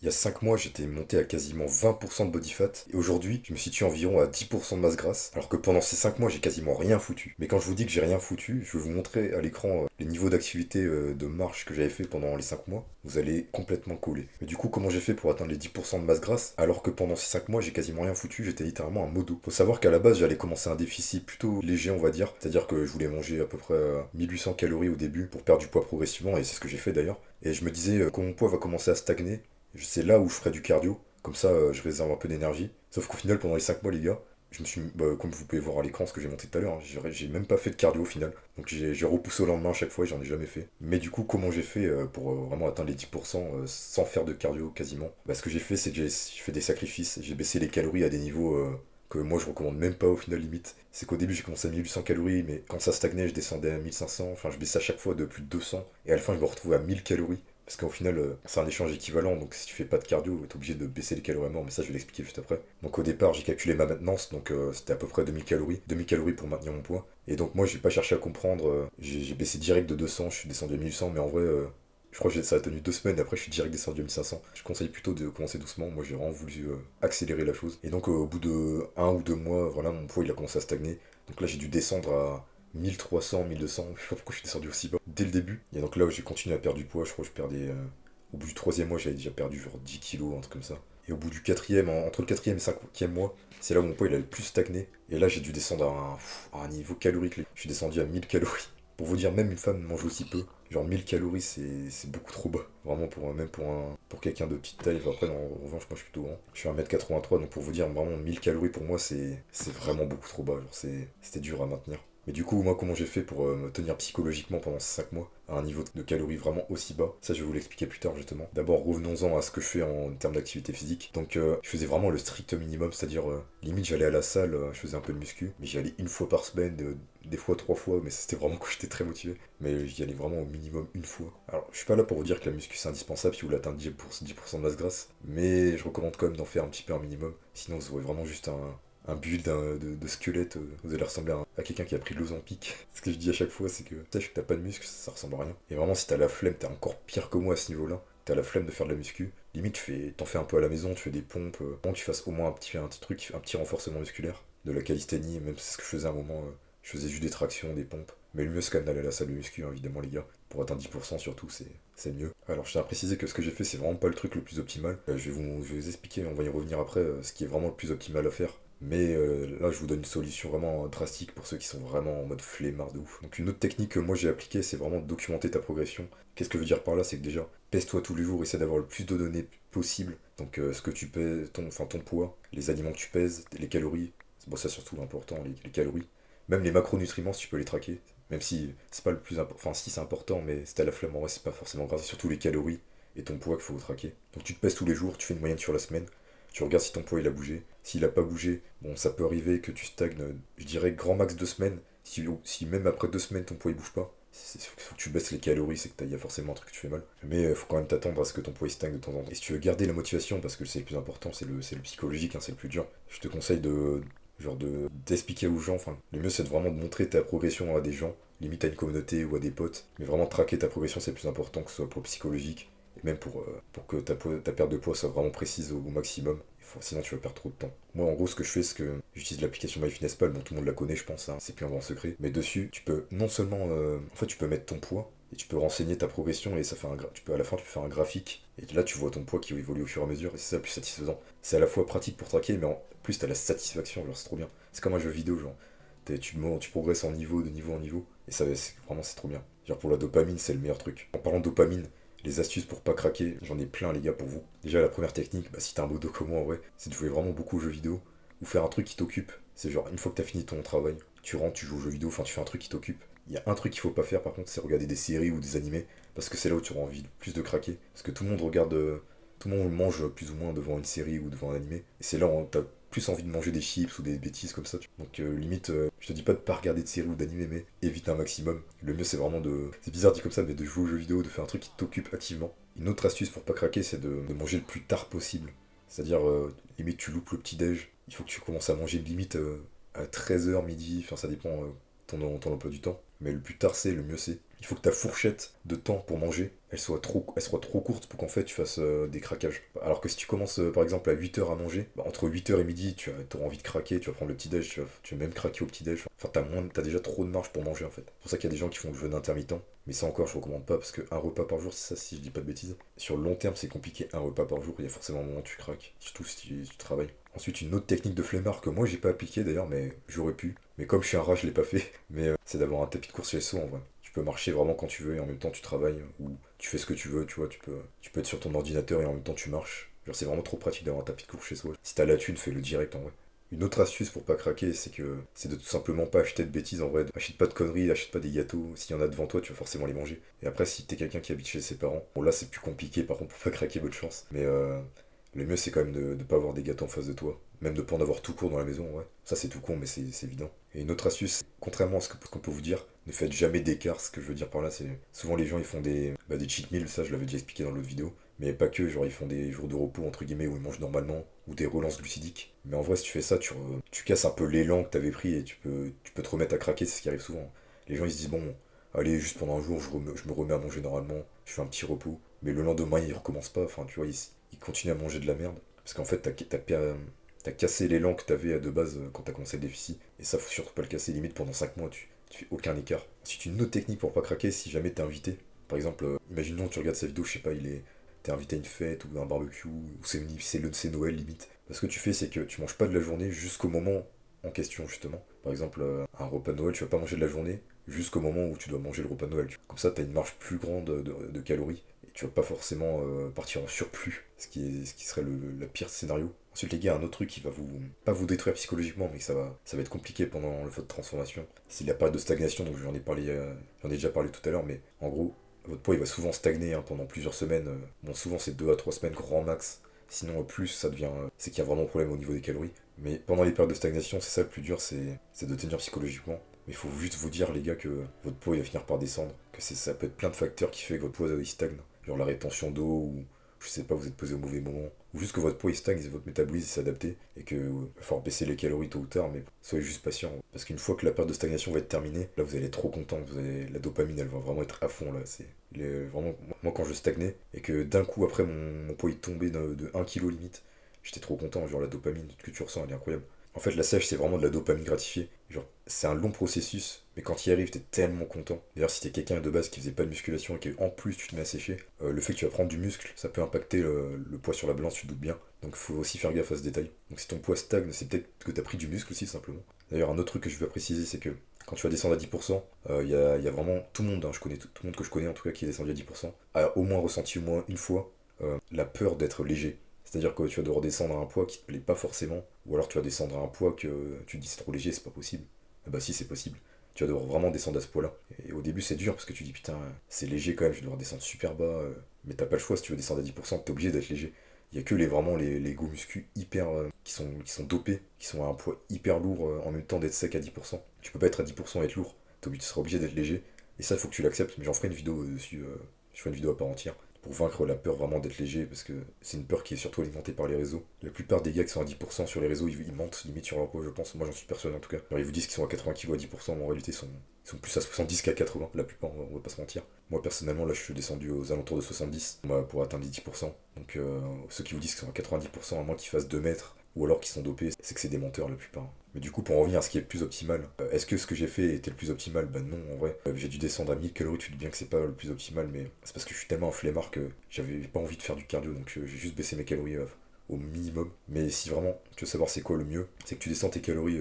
Il y a 5 mois, j'étais monté à quasiment 20% de body fat, et aujourd'hui, je me situe environ à 10% de masse grasse, alors que pendant ces 5 mois, j'ai quasiment rien foutu. Mais quand je vous dis que j'ai rien foutu, je vais vous montrer à l'écran les niveaux d'activité de marche que j'avais fait pendant les 5 mois. Vous allez complètement coller. Mais du coup, comment j'ai fait pour atteindre les 10% de masse grasse, alors que pendant ces 5 mois, j'ai quasiment rien foutu, j'étais littéralement un modo. Faut savoir qu'à la base, j'allais commencer un déficit plutôt léger, on va dire, c'est-à-dire que je voulais manger à peu près 1800 calories au début pour perdre du poids progressivement, et c'est ce que j'ai fait d'ailleurs. Et je me disais, quand mon poids va commencer à stagner, c'est là où je ferai du cardio, comme ça je réserve un peu d'énergie. Sauf qu'au final, pendant les 5 mois, les gars, je me suis, comme vous pouvez voir à l'écran ce que j'ai monté tout à l'heure, hein, j'ai même pas fait de cardio au final. Donc j'ai repoussé au lendemain à chaque fois et j'en ai jamais fait. Mais du coup, comment j'ai fait pour vraiment atteindre les 10% sans faire de cardio quasiment? Bah, ce que j'ai fait, c'est que j'ai fait des sacrifices. J'ai baissé les calories à des niveaux que moi je recommande même pas au final limite. C'est qu'au début j'ai commencé à 1800 calories, mais quand ça stagnait, je descendais à 1500. Enfin, je baissais à chaque fois de plus de 200. Et à la fin, je me retrouvais à 1000 calories. Parce qu'au final, c'est un échange équivalent, donc si tu fais pas de cardio, t'es obligé de baisser les calories à mort, mais ça je vais l'expliquer juste après. Donc au départ, j'ai calculé ma maintenance, donc c'était à peu près 2000 calories. 2000 calories pour maintenir mon poids. Et donc moi, j'ai pas cherché à comprendre, j'ai baissé direct de 200, je suis descendu à 1800, mais en vrai, je crois que ça a tenu 2 semaines, et après je suis direct descendu à 1500. Je conseille plutôt de commencer doucement, moi j'ai vraiment voulu accélérer la chose. Et donc au bout de 1 ou 2 mois, voilà, mon poids il a commencé à stagner. Donc là j'ai dû descendre à 1300, 1200, je sais pas pourquoi je suis descendu aussi bas dès le début. Et donc là où j'ai continué à perdre du poids, je crois que je perdais. Au bout du troisième mois, j'avais déjà perdu genre 10 kilos, un truc comme ça. Et au bout du quatrième, entre le quatrième et cinquième mois, c'est là où mon poids il a le plus stagné. Et là j'ai dû descendre à un niveau calorique. Je suis descendu à 1000 calories. Pour vous dire, même une femme mange aussi peu. Genre 1000 calories, c'est beaucoup trop bas. Vraiment, même pour quelqu'un de petite taille. Enfin, après, en revanche, moi je suis plutôt grand. Je suis 1m83, donc pour vous dire, vraiment 1000 calories pour moi, c'est vraiment beaucoup trop bas. Genre, c'était dur à maintenir. Mais du coup, moi, comment j'ai fait pour me tenir psychologiquement pendant ces 5 mois à un niveau de calories vraiment aussi bas? Ça, je vais vous l'expliquer plus tard, justement. D'abord, revenons-en à ce que je fais en termes d'activité physique. Donc, je faisais vraiment le strict minimum, c'est-à-dire, limite, j'allais à la salle, je faisais un peu de muscu, mais j'y allais une fois par semaine, des fois 3 fois, mais c'était vraiment quand j'étais très motivé. Mais j'y allais vraiment au minimum une fois. Alors, je suis pas là pour vous dire que la muscu c'est indispensable si vous voulez atteindre 10% de masse grasse, mais je recommande quand même d'en faire un petit peu un minimum. Sinon, vous aurez vraiment juste un build de squelette, vous allez ressembler à quelqu'un qui a pris de l'Ozempic. Ce que je dis à chaque fois, c'est que sache que t'as pas de muscle, ça ressemble à rien. Et vraiment, si t'as la flemme, t'es encore pire que moi à ce niveau-là. T'as la flemme de faire de la muscu. Limite, t'en fais un peu à la maison, tu fais des pompes, bon, tu fasses au moins un petit truc, un petit renforcement musculaire. De la calisthénie, même si c'est ce que je faisais à un moment, je faisais juste des tractions, des pompes. Mais le mieux, c'est quand même d'aller à la salle de muscu, hein, évidemment, les gars. Pour atteindre 10% surtout, c'est mieux. Alors, je tiens à préciser que ce que j'ai fait, c'est vraiment pas le truc le plus optimal. Je vais vous expliquer, on va y revenir après, ce qui est vraiment le plus optimal à faire. Mais là, je vous donne une solution vraiment drastique pour ceux qui sont vraiment en mode flemmard de ouf. Donc, une autre technique que moi j'ai appliquée, c'est vraiment de documenter ta progression. Qu'est-ce que je veux dire par là? C'est que déjà, pèse-toi tous les jours, essaie d'avoir le plus de données possible. Donc, ce que tu pèses, ton poids, les aliments que tu pèses, les calories. Bon, ça surtout important, les calories. Même les macronutriments, si tu peux les traquer. Même si c'est pas le plus important. Enfin, si c'est important, mais si t'as la flemme, en vrai, c'est pas forcément grave. C'est surtout les calories et ton poids qu'il faut traquer. Donc, tu te pèses tous les jours, tu fais une moyenne sur la semaine. Tu regardes si ton poids il a bougé. S'il a pas bougé, bon, ça peut arriver que tu stagnes, je dirais grand max 2 semaines. Si même après 2 semaines ton poids il bouge pas, faut que tu baisses les calories, c'est que y a forcément un truc que tu fais mal. Mais faut quand même t'attendre à ce que ton poids il stagne de temps en temps. Et si tu veux garder la motivation, parce que c'est le plus important, c'est le psychologique, hein, c'est le plus dur, je te conseille d'expliquer aux gens, enfin, le mieux c'est vraiment de montrer ta progression à des gens, limite à une communauté ou à des potes, mais vraiment traquer ta progression c'est le plus important, que ce soit pour le psychologique, et même pour que ta perte de poids soit vraiment précise au maximum. Sinon tu vas perdre trop de temps. Moi en gros ce que je fais c'est que j'utilise l'application MyFitnessPal, bon tout le monde la connaît je pense, hein, c'est plus un grand secret. Mais dessus tu peux non seulement en fait tu peux mettre ton poids et tu peux renseigner ta progression et ça fait tu peux à la fin tu peux faire un graphique et là tu vois ton poids qui évolue au fur et à mesure et c'est ça le plus satisfaisant. C'est à la fois pratique pour traquer mais en plus t'as la satisfaction, genre c'est trop bien. C'est comme un jeu vidéo genre. Tu progresses en niveau, de niveau en niveau et ça vraiment c'est trop bien. Genre pour la dopamine c'est le meilleur truc. En parlant de dopamine, les astuces pour pas craquer, j'en ai plein les gars pour vous. Déjà la première technique, bah, si t'es un modo comme moi en vrai, c'est de jouer vraiment beaucoup aux jeux vidéo ou faire un truc qui t'occupe. C'est genre une fois que t'as fini ton travail, tu rentres, tu joues aux jeux vidéo, enfin tu fais un truc qui t'occupe. Il y a un truc qu'il faut pas faire par contre, c'est regarder des séries ou des animés parce que c'est là où tu auras envie plus de craquer. Parce que tout le monde regarde, tout le monde mange plus ou moins devant une série ou devant un animé et c'est là où t'as plus envie de manger des chips ou des bêtises comme ça. Donc limite, je te dis pas de pas regarder de séries ou d'animés, mais évite un maximum. Le mieux c'est vraiment de... C'est bizarre dit comme ça, mais de jouer aux jeux vidéo, de faire un truc qui t'occupe activement. Une autre astuce pour pas craquer, c'est de manger le plus tard possible. C'est-à-dire, limite tu loupes le petit-déj, il faut que tu commences à manger limite à 13h, midi, enfin ça dépend ton emploi du temps. Mais le plus tard c'est, le mieux c'est. Il faut que ta fourchette de temps pour manger, elle soit trop courte pour qu'en fait tu fasses des craquages. Alors que si tu commences par exemple à 8h à manger, bah, entre 8h et midi, auras envie de craquer, tu vas prendre le petit-déj, tu vas même craquer au petit-déj. Enfin, t'as déjà trop de marge pour manger en fait. C'est pour ça qu'il y a des gens qui font le jeûne intermittent. Mais ça encore, je recommande pas parce qu'un repas par jour, c'est ça si je dis pas de bêtises. Sur le long terme, c'est compliqué, un repas par jour, il y a forcément un moment où tu craques. Surtout si tu travailles. Ensuite, une autre technique de flemmard que moi j'ai pas appliqué d'ailleurs, mais j'aurais pu. Mais comme je suis un rat, je l'ai pas fait. Mais c'est d'avoir un tapis de course chez soi en vrai. Tu peux marcher vraiment quand tu veux et en même temps tu travailles ou tu fais ce que tu veux, tu vois, tu peux être sur ton ordinateur et en même temps tu marches. Genre c'est vraiment trop pratique d'avoir un tapis de course chez soi. Si t'as la thune, fais-le direct en vrai. Une autre astuce pour pas craquer, c'est de tout simplement pas acheter de bêtises en vrai. Achète pas de conneries, achète pas des gâteaux. S'il y en a devant toi, tu vas forcément les manger. Et après, si t'es quelqu'un qui habite chez ses parents, bon là c'est plus compliqué par contre pour pas craquer, bonne chance. Mais le mieux c'est quand même de pas avoir des gâteaux en face de toi. Même de pas en avoir tout court dans la maison, ouais. Ça c'est tout con, mais c'est évident. Et une autre astuce, contrairement à ce qu'on peut vous dire, ne faites jamais d'écart. Ce que je veux dire par là, c'est souvent les gens ils font des cheat meals, ça je l'avais déjà expliqué dans l'autre vidéo. Mais pas que, genre ils font des jours de repos entre guillemets où ils mangent normalement, ou des relances glucidiques. Mais en vrai, si tu fais ça, tu casses un peu l'élan que t'avais pris et tu peux te remettre à craquer, c'est ce qui arrive souvent. Les gens ils se disent bon, allez, juste pendant un jour, je me remets à manger normalement, je fais un petit repos. Mais le lendemain, ils recommencent pas, enfin tu vois, ils continuent à manger de la merde. Parce qu'en fait, t'as cassé l'élan que t'avais de base quand t'as commencé le déficit. Et ça, faut surtout pas le casser, limite pendant 5 mois, tu fais aucun écart. Ensuite, une autre technique pour pas craquer, si jamais t'es invité. Par exemple, imaginons tu regardes sa vidéo, je sais pas, t'es invité à une fête ou à un barbecue, ou c'est Noël limite. Bah, ce que tu fais, c'est que tu manges pas de la journée jusqu'au moment en question, justement. Par exemple, un repas de Noël, tu vas pas manger de la journée jusqu'au moment où tu dois manger le repas de Noël. Comme ça, t'as une marge plus grande de calories et tu vas pas forcément partir en surplus, ce qui serait le pire scénario. Ensuite, les gars, un autre truc qui va pas vous détruire psychologiquement, mais que ça va être compliqué pendant votre transformation, c'est la période de stagnation. Donc, j'en ai déjà parlé tout à l'heure, mais en gros, votre poids il va souvent stagner pendant plusieurs semaines. Bon, souvent c'est 2 à 3 semaines grand max. Sinon, plus, ça devient. C'est qu'il y a vraiment un problème au niveau des calories. Mais pendant les périodes de stagnation, c'est ça le plus dur, c'est de tenir psychologiquement. Mais il faut juste vous dire, les gars, que votre poids il va finir par descendre. Que ça peut être plein de facteurs qui fait que votre poids il stagne. Genre la rétention d'eau, ou je sais pas, vous êtes posé au mauvais moment. Ou juste que votre poids il stagne et votre métabolisme s'est adapté. Et que va falloir baisser les calories tôt ou tard, mais soyez juste patient. Parce qu'une fois que la période de stagnation va être terminée, là vous allez être trop content. La dopamine elle va vraiment être à fond là. Vraiment, moi quand je stagnais et que d'un coup après mon poids il tombait de 1 kg limite, j'étais trop content. Genre la dopamine que tu ressens elle est incroyable. En fait, la sèche, c'est vraiment de la dopamine gratifiée. Genre, c'est un long processus, mais quand il arrive, t'es tellement content. D'ailleurs, si t'es quelqu'un de base qui faisait pas de musculation et qu'en plus tu te mets à sécher, le fait que tu vas prendre du muscle, ça peut impacter le poids sur la balance, tu te doutes bien. Donc, faut aussi faire gaffe à ce détail. Donc, si ton poids stagne, c'est peut-être que t'as pris du muscle aussi, simplement. D'ailleurs, un autre truc que je veux préciser, c'est que quand tu vas descendre à 10%, il y a vraiment tout le monde, hein, je connais tout le monde que je connais en tout cas qui est descendu à 10%, a au moins ressenti au moins une fois la peur d'être léger. C'est-à-dire que tu vas devoir descendre à un poids qui te plaît pas forcément, ou alors tu vas descendre à un poids que tu te dis c'est trop léger, c'est pas possible. Ah bah si, c'est possible. Tu vas devoir vraiment descendre à ce poids-là. Et au début c'est dur parce que tu dis putain, c'est léger quand même, je vais devoir descendre super bas. Mais t'as pas le choix, si tu veux descendre à 10%, t'es obligé d'être léger. Il y a que vraiment les go muscu hyper qui sont dopés, qui sont à un poids hyper lourd en même temps d'être sec à 10%. Tu peux pas être à 10% et être lourd. Tu seras obligé d'être léger. Et ça, il faut que tu l'acceptes. Mais j'en ferai une vidéo dessus. Je ferai une vidéo à part entière pour vaincre la peur vraiment d'être léger, parce que c'est une peur qui est surtout alimentée par les réseaux. La plupart des gars qui sont à 10% sur les réseaux, ils mentent limite sur leur poids, je pense. Moi, j'en suis persuadé en tout cas. Alors, ils vous disent qu'ils sont à 80 kg à 10%, mais en réalité, ils sont plus à 70 qu'à 80, la plupart, on va pas se mentir. Moi, personnellement, là, je suis descendu aux alentours de 70 pour atteindre les 10%. Donc, ceux qui vous disent qu'ils sont à 90%, à moins qu'ils fassent 2 mètres, ou alors qu'ils sont dopés, c'est que c'est des menteurs la plupart. Mais du coup, pour en revenir à ce qui est le plus optimal, est-ce que ce que j'ai fait était le plus optimal? Bah non, en vrai. J'ai dû descendre à 1000 calories, tu dis bien que c'est pas le plus optimal, mais c'est parce que je suis tellement un flemmard que j'avais pas envie de faire du cardio, donc j'ai juste baissé mes calories au minimum. Mais si vraiment tu veux savoir c'est quoi le mieux, c'est que tu descends tes calories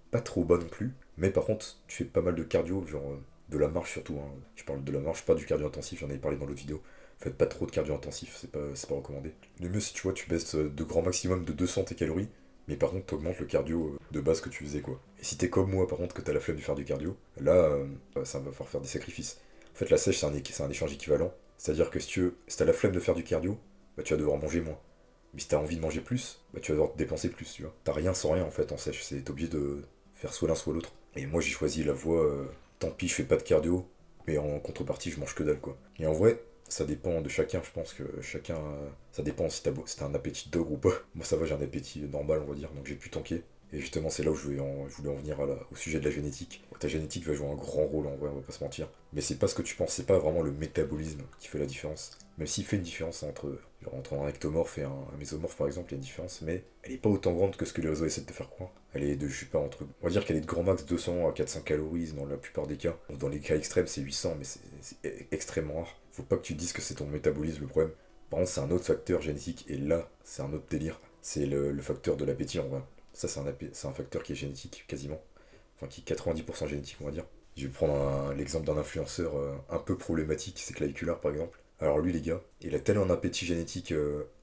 pas trop bas non plus, mais par contre, tu fais pas mal de cardio, genre de la marche surtout. Hein. Je parle de la marche, pas du cardio intensif, j'en avais parlé dans l'autre vidéo. Faites pas trop de cardio intensif, c'est pas recommandé. Le mieux, si tu vois, tu baisses de grand maximum de 200 tes calories, mais par contre, t'augmentes le cardio de base que tu faisais, quoi. Et si t'es comme moi, par contre, que t'as la flemme de faire du cardio, là, ça va falloir faire des sacrifices. En fait, la sèche, c'est un échange équivalent. C'est-à-dire que si t'as la flemme de faire du cardio, bah tu vas devoir manger moins. Mais si t'as envie de manger plus, bah tu vas devoir dépenser plus, tu vois. T'as rien sans rien, en fait, en sèche. T'es obligé de faire soit l'un, soit l'autre. Et moi, j'ai choisi la voie, tant pis, je fais pas de cardio, mais en contrepartie, je mange que dalle, quoi. Et en vrai, ça dépend de chacun, je pense que chacun. Ça dépend si t'as un appétit de dog ou pas. Moi, ça va, j'ai un appétit normal, on va dire, donc j'ai pu tanker. Et justement, c'est là où je voulais en venir au sujet de la génétique. Ta génétique va jouer un grand rôle en vrai, on va pas se mentir. Mais c'est pas ce que tu penses, c'est pas vraiment le métabolisme qui fait la différence. Même s'il fait une différence entre un ectomorphe et un mésomorphe par exemple, il y a une différence, mais elle est pas autant grande que ce que les réseaux essaient de te faire croire. Elle est de, je sais pas, on va dire qu'elle est de grand max 200 à 400 calories dans la plupart des cas. Dans les cas extrêmes, c'est 800, mais c'est extrêmement rare. Faut pas que tu te dises que c'est ton métabolisme le problème. Par contre, c'est un autre facteur génétique, et là, c'est un autre délire. C'est le facteur de l'appétit en vrai. Ça, c'est un facteur qui est génétique, quasiment. Enfin, qui est 90% génétique, on va dire. Je vais prendre l'exemple d'un influenceur un peu problématique, c'est Claycular par exemple. Alors lui, les gars, il a tellement un appétit génétique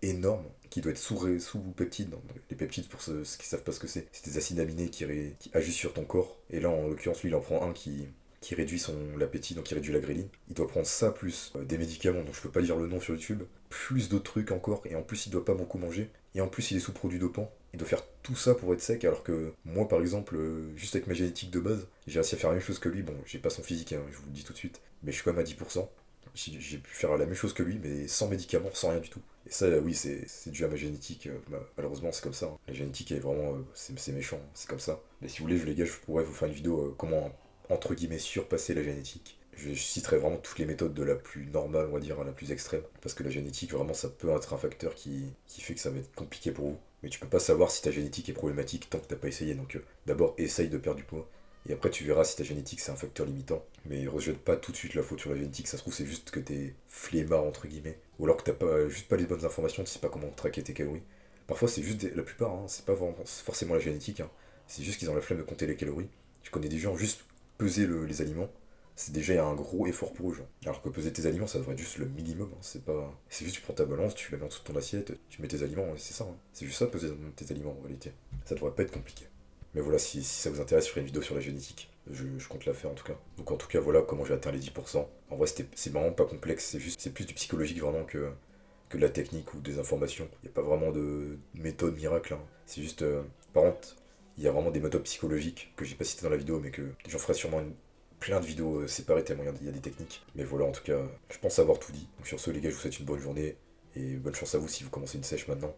énorme qu'il doit être sous peptides. Les peptides, pour ceux qui savent pas ce que c'est des acides aminés qui agissent sur ton corps. Et là, en l'occurrence, lui, il en prend un qui réduit l'appétit, donc qui réduit la gréline. Il doit prendre ça plus des médicaments dont je peux pas dire le nom sur YouTube, plus d'autres trucs encore, et en plus il doit pas beaucoup manger, et en plus il est sous produit dopant. Il doit faire tout ça pour être sec, alors que moi par exemple, juste avec ma génétique de base, j'ai réussi à faire la même chose que lui. Bon, j'ai pas son physique, hein, je vous le dis tout de suite, mais je suis quand même à 10%. J'ai pu faire la même chose que lui, mais sans médicaments, sans rien du tout. Et ça, oui, c'est dû à ma génétique. Malheureusement, c'est comme ça, hein. La génétique est vraiment. C'est méchant, hein, c'est comme ça. Mais si vous voulez, les gars, je pourrais vous faire une vidéo comment, entre guillemets, surpasser la génétique. Je citerai vraiment toutes les méthodes de la plus normale, on va dire, à la plus extrême. Parce que la génétique, vraiment, ça peut être un facteur qui fait que ça va être compliqué pour vous. Mais tu peux pas savoir si ta génétique est problématique tant que t'as pas essayé. Donc d'abord, essaye de perdre du poids. Et après, tu verras si ta génétique c'est un facteur limitant. Mais rejette pas tout de suite la faute sur la génétique. Ça se trouve, c'est juste que t'es flemmard, entre guillemets. Ou alors que t'as pas, juste pas les bonnes informations, tu sais pas comment traquer tes calories. Parfois, c'est juste la plupart, hein, c'est pas forcément la génétique. Hein. C'est juste qu'ils ont la flemme de compter les calories. Je connais des gens juste peser les aliments. C'est déjà un gros effort pour eux, genre. Alors que peser tes aliments, ça devrait être juste le minimum. Hein. C'est juste tu prends ta balance, tu la mets en dessous de ton assiette, tu mets tes aliments, et c'est ça. Hein. C'est juste ça, peser tes aliments en réalité. Ça devrait pas être compliqué. Mais voilà, si ça vous intéresse, je ferai une vidéo sur la génétique. Je compte la faire en tout cas. Donc en tout cas, voilà comment j'ai atteint les 10%. En vrai, c'est vraiment pas complexe, c'est plus du psychologique vraiment que de la technique ou des informations. Il n'y a pas vraiment de méthode miracle. Hein. C'est juste. Par contre, il y a vraiment des méthodes psychologiques que j'ai pas citées dans la vidéo, mais que j'en ferai sûrement plein de vidéos séparées tellement il y a des techniques. Mais voilà, en tout cas, je pense avoir tout dit. Donc sur ce, les gars, je vous souhaite une bonne journée et bonne chance à vous si vous commencez une sèche maintenant.